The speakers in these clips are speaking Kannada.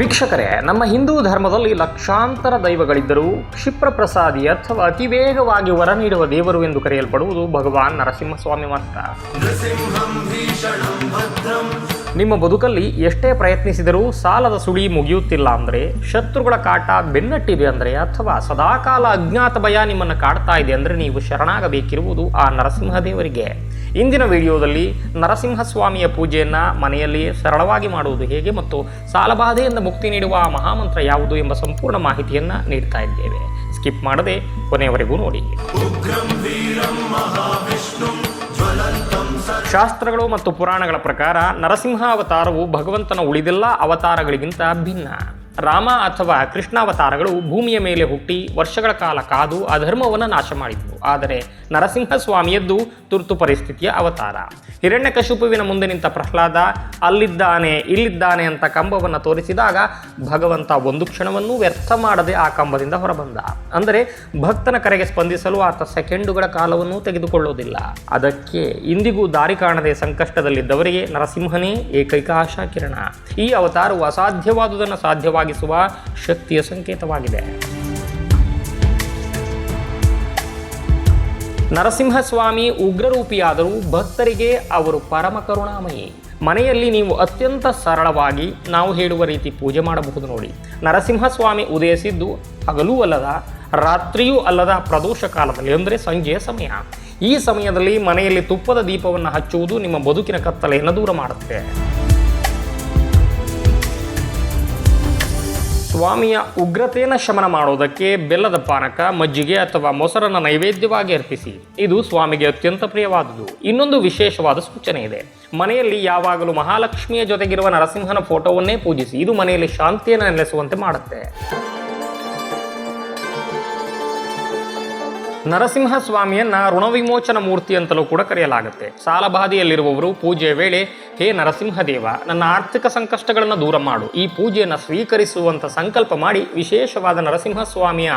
ವೀಕ್ಷಕರೇ, ನಮ್ಮ ಹಿಂದೂ ಧರ್ಮದಲ್ಲಿ ಲಕ್ಷಾಂತರ ದೈವಗಳಿದ್ದರೂ ಕ್ಷಿಪ್ರ ಪ್ರಸಾದಿ ಅಥವಾ ಅತಿ ವೇಗವಾಗಿ ವರ ನೀಡುವ ದೇವರು ಎಂದು ಕರೆಯಲ್ಪಡುವುದು ಭಗವಾನ್ ನರಸಿಂಹಸ್ವಾಮಿ ಮಾತ್ರ. ನಿಮ್ಮ ಬದುಕಲ್ಲಿ ಎಷ್ಟೇ ಪ್ರಯತ್ನಿಸಿದರೂ ಸಾಲದ ಸುಳಿ ಮುಗಿಯುತ್ತಿಲ್ಲ ಅಂದರೆ, ಶತ್ರುಗಳ ಕಾಟ ಬೆನ್ನಟ್ಟಿದೆ ಅಂದರೆ, ಅಥವಾ ಸದಾಕಾಲ ಅಜ್ಞಾತ ಭಯ ನಿಮ್ಮನ್ನು ಕಾಡ್ತಾ ಇದೆ ಅಂದರೆ ನೀವು ಶರಣಾಗಬೇಕಿರುವುದು ಆ ನರಸಿಂಹದೇವರಿಗೆ. ಇಂದಿನ ವಿಡಿಯೋದಲ್ಲಿ ನರಸಿಂಹಸ್ವಾಮಿಯ ಪೂಜೆಯನ್ನು ಮನೆಯಲ್ಲಿ ಸರಳವಾಗಿ ಮಾಡುವುದು ಹೇಗೆ ಮತ್ತು ಸಾಲಬಾಧೆಯಿಂದ ಮುಕ್ತಿ ನೀಡುವ ಮಹಾಮಂತ್ರ ಯಾವುದು ಎಂಬ ಸಂಪೂರ್ಣ ಮಾಹಿತಿಯನ್ನು ನೀಡ್ತಾ ಇದ್ದೇವೆ. ಸ್ಕಿಪ್ ಮಾಡದೆ ಕೊನೆಯವರೆಗೂ ನೋಡಿ. ಶಾಸ್ತ್ರಗಳು ಮತ್ತು ಪುರಾಣಗಳ ಪ್ರಕಾರ ನರಸಿಂಹ ಅವತಾರವು ಭಗವಂತನ ಉಳಿದೆಲ್ಲ ಅವತಾರಗಳಿಗಿಂತ ಭಿನ್ನ. ರಾಮ ಅಥವಾ ಕೃಷ್ಣಾವತಾರಗಳು ಭೂಮಿಯ ಮೇಲೆ ಹುಟ್ಟಿ ವರ್ಷಗಳ ಕಾಲ ಕಾದು ಅಧರ್ಮವನ್ನು ನಾಶ ಮಾಡಿದ್ವು. ಆದರೆ ನರಸಿಂಹಸ್ವಾಮಿಯದ್ದು ತುರ್ತು ಪರಿಸ್ಥಿತಿಯ ಅವತಾರ. ಹಿರಣ್ಯಕಶಿಪುವಿನ ಮುಂದೆ ನಿಂತ ಪ್ರಹ್ಲಾದ ಅಲ್ಲಿದ್ದಾನೆ ಇಲ್ಲಿದ್ದಾನೆ ಅಂತ ಕಂಬವನ್ನು ತೋರಿಸಿದಾಗ ಭಗವಂತ ಒಂದು ಕ್ಷಣವನ್ನೂ ವ್ಯರ್ಥ ಮಾಡದೆ ಆ ಕಂಬದಿಂದ ಹೊರಬಂದ. ಅಂದರೆ ಭಕ್ತನ ಕರೆಗೆ ಸ್ಪಂದಿಸಲು ಆತ ಸೆಕೆಂಡುಗಳ ಕಾಲವನ್ನೂ ತೆಗೆದುಕೊಳ್ಳುವುದಿಲ್ಲ. ಅದಕ್ಕೆ ಇಂದಿಗೂ ದಾರಿ ಕಾಣದೆ ಸಂಕಷ್ಟದಲ್ಲಿದ್ದವರಿಗೆ ನರಸಿಂಹನೇ ಏಕೈಕ ಆಶಾಕಿರಣ. ಈ ಅವತಾರವು ಅಸಾಧ್ಯವಾದುದನ್ನು ಸಾಧ್ಯವಾಗಿಸುವ ಶಕ್ತಿಯ ಸಂಕೇತವಾಗಿದೆ. ನರಸಿಂಹಸ್ವಾಮಿ ಉಗ್ರರೂಪಿಯಾದರೂ ಭಕ್ತರಿಗೆ ಅವರು ಪರಮ ಕರುಣಾಮಯಿ. ಮನೆಯಲ್ಲಿ ನೀವು ಅತ್ಯಂತ ಸರಳವಾಗಿ ನಾವು ಹೇಳುವ ರೀತಿ ಪೂಜೆ ಮಾಡಬಹುದು ನೋಡಿ. ನರಸಿಂಹಸ್ವಾಮಿ ಉದಯಿಸಿದ್ದು ಹಗಲೂ ಅಲ್ಲದ ರಾತ್ರಿಯೂ ಅಲ್ಲದ ಪ್ರದೋಷ ಕಾಲದಲ್ಲಿ, ಅಂದರೆ ಸಂಜೆಯ ಸಮಯ. ಈ ಸಮಯದಲ್ಲಿ ಮನೆಯಲ್ಲಿ ತುಪ್ಪದ ದೀಪವನ್ನು ಹಚ್ಚುವುದು ನಿಮ್ಮ ಬದುಕಿನ ಕತ್ತಲೆಯನ್ನು ದೂರ ಮಾಡುತ್ತೆ. ಸ್ವಾಮಿಯ ಉಗ್ರತೆಯನ್ನು ಶಮನ ಮಾಡೋದಕ್ಕೆ ಬೆಲ್ಲದ ಪಾನಕ, ಮಜ್ಜಿಗೆ ಅಥವಾ ಮೊಸರನ್ನು ನೈವೇದ್ಯವಾಗಿ ಅರ್ಪಿಸಿ. ಇದು ಸ್ವಾಮಿಗೆ ಅತ್ಯಂತ ಪ್ರಿಯವಾದುದು. ಇನ್ನೊಂದು ವಿಶೇಷವಾದ ಸೂಚನೆ ಇದೆ. ಮನೆಯಲ್ಲಿ ಯಾವಾಗಲೂ ಮಹಾಲಕ್ಷ್ಮಿಯ ಜೊತೆಗಿರುವ ನರಸಿಂಹನ ಫೋಟೋವನ್ನೇ ಪೂಜಿಸಿ. ಇದು ಮನೆಯಲ್ಲಿ ಶಾಂತಿಯನ್ನು ನೆಲೆಸುವಂತೆ ಮಾಡುತ್ತೆ. ನರಸಿಂಹಸ್ವಾಮಿಯನ್ನ ಋಣವಿಮೋಚನ ಮೂರ್ತಿ ಅಂತಲೂ ಕೂಡ ಕರೆಯಲಾಗುತ್ತೆ. ಸಾಲಬಾಧೆಯಲ್ಲಿರುವವರು ಪೂಜೆಯ ವೇಳೆ, ಹೇ ನರಸಿಂಹದೇವ, ನನ್ನ ಆರ್ಥಿಕ ಸಂಕಷ್ಟಗಳನ್ನು ದೂರ ಮಾಡು, ಈ ಪೂಜೆಯನ್ನು ಸ್ವೀಕರಿಸುವಂಥ ಸಂಕಲ್ಪ ಮಾಡಿ ವಿಶೇಷವಾದ ನರಸಿಂಹಸ್ವಾಮಿಯ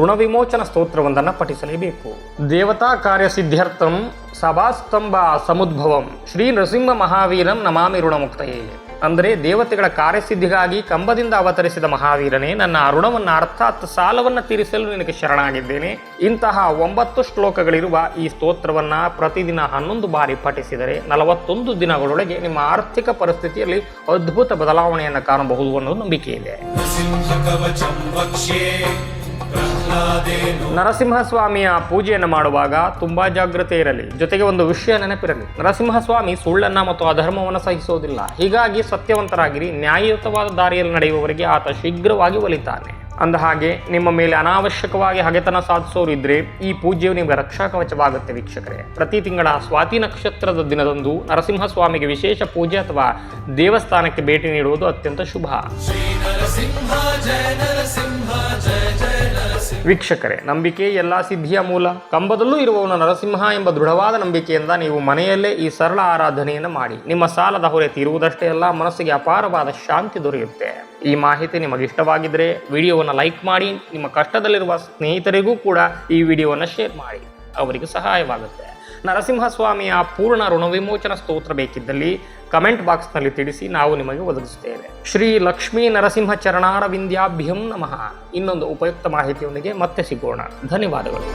ಋಣವಿಮೋಚನ ಸ್ತೋತ್ರವೊಂದನ್ನು ಪಠಿಸಲೇಬೇಕು. ದೇವತಾ ಕಾರ್ಯ ಸಿದ್ಧಾರ್ಥಂ ಸಭಾಸ್ತಂಭ ಸಮುದ್ಭವಂ ಶ್ರೀ ನರಸಿಂಹ ಮಹಾವೀರಂ ನಮಾಮಿ ಋಣಮುಕ್ತಯೇ. ಅಂದರೆ ದೇವತೆಗಳ ಕಾರ್ಯಸಿದ್ಧಿಗಾಗಿ ಕಂಬದಿಂದ ಅವತರಿಸಿದ ಮಹಾವೀರನೇ, ನನ್ನ ಋಣವನ್ನು ಅರ್ಥಾತ್ ಸಾಲವನ್ನು ತೀರಿಸಲು ನಿನಗೆ ಶರಣಾಗಿದ್ದೇನೆ. ಇಂತಹ 9 ಶ್ಲೋಕಗಳಿರುವ ಈ ಸ್ತೋತ್ರವನ್ನು ಪ್ರತಿದಿನ 11 ಬಾರಿ ಪಠಿಸಿದರೆ 41 ದಿನಗಳೊಳಗೆ ನಿಮ್ಮ ಆರ್ಥಿಕ ಪರಿಸ್ಥಿತಿಯಲ್ಲಿ ಅದ್ಭುತ ಬದಲಾವಣೆಯನ್ನು ಕಾಣಬಹುದು ಅನ್ನೋ ನಂಬಿಕೆ ಇದೆ. ನರಸಿಂಹಸ್ವಾಮಿಯ ಪೂಜೆಯನ್ನು ಮಾಡುವಾಗ ತುಂಬಾ ಜಾಗೃತೆ ಇರಲಿ. ಜೊತೆಗೆ ಒಂದು ವಿಷಯ ನೆನಪಿರಲಿ, ನರಸಿಂಹಸ್ವಾಮಿ ಸುಳ್ಳನ್ನ ಮತ್ತು ಅಧರ್ಮವನ್ನು ಸಹಿಸೋದಿಲ್ಲ. ಹೀಗಾಗಿ ಸತ್ಯವಂತರಾಗಿರಿ. ನ್ಯಾಯಯುತವಾದ ದಾರಿಯಲ್ಲಿ ನಡೆಯುವವರಿಗೆ ಆತ ಶೀಘ್ರವಾಗಿ ಒಲಿತಾನೆ. ಅಂದ ಹಾಗೆ ನಿಮ್ಮ ಮೇಲೆ ಅನಾವಶ್ಯಕವಾಗಿ ಹಗೆತನ ಸಾಧಿಸೋರು ಇದ್ರೆ ಈ ಪೂಜೆಯು ನಿಮಗೆ ರಕ್ಷಾ ಕವಚವಾಗುತ್ತೆ. ವೀಕ್ಷಕರೇ, ಪ್ರತಿ ತಿಂಗಳ ಸ್ವಾತಿ ನಕ್ಷತ್ರದ ದಿನದಂದು ನರಸಿಂಹಸ್ವಾಮಿಗೆ ವಿಶೇಷ ಪೂಜೆ ಅಥವಾ ದೇವಸ್ಥಾನಕ್ಕೆ ಭೇಟಿ ನೀಡುವುದು ಅತ್ಯಂತ ಶುಭ. ವೀಕ್ಷಕರೇ, ನಂಬಿಕೆ ಎಲ್ಲ ಸಿದ್ಧಿಯ ಮೂಲ. ಕಂಬದಲ್ಲೂ ಇರುವವನು ನರಸಿಂಹ ಎಂಬ ದೃಢವಾದ ನಂಬಿಕೆಯಿಂದ ನೀವು ಮನೆಯಲ್ಲೇ ಈ ಸರಳ ಆರಾಧನೆಯನ್ನು ಮಾಡಿ. ನಿಮ್ಮ ಸಾಲದ ಹೊರೆ ತೀರುವುದಷ್ಟೇ ಅಲ್ಲ, ಮನಸ್ಸಿಗೆ ಅಪಾರವಾದ ಶಾಂತಿ ದೊರೆಯುತ್ತೆ. ಈ ಮಾಹಿತಿ ನಿಮಗೆ ಇಷ್ಟವಾಗಿದ್ದರೆ ವಿಡಿಯೋವನ್ನು ಲೈಕ್ ಮಾಡಿ. ನಿಮ್ಮ ಕಷ್ಟದಲ್ಲಿರುವ ಸ್ನೇಹಿತರಿಗೂ ಕೂಡ ಈ ವಿಡಿಯೋವನ್ನು ಶೇರ್ ಮಾಡಿ, ಅವರಿಗೆ ಸಹಾಯವಾಗುತ್ತೆ. ನರಸಿಂಹಸ್ವಾಮಿಯ ಪೂರ್ಣ ಋಣವಿಮೋಚನ ಸ್ತೋತ್ರ ಬೇಕಿದ್ದಲ್ಲಿ ಕಮೆಂಟ್ ಬಾಕ್ಸ್ನಲ್ಲಿ ತಿಳಿಸಿ, ನಾವು ನಿಮಗೆ ಒದಗಿಸುತ್ತೇವೆ. ಶ್ರೀ ಲಕ್ಷ್ಮೀ ನರಸಿಂಹ ಚರಣಾರವಿಂದ್ಯಾಭ್ಯಂ ನಮಃ. ಇನ್ನೊಂದು ಉಪಯುಕ್ತ ಮಾಹಿತಿಯೊಂದಿಗೆ ಮತ್ತೆ ಸಿಗೋಣ. ಧನ್ಯವಾದಗಳು.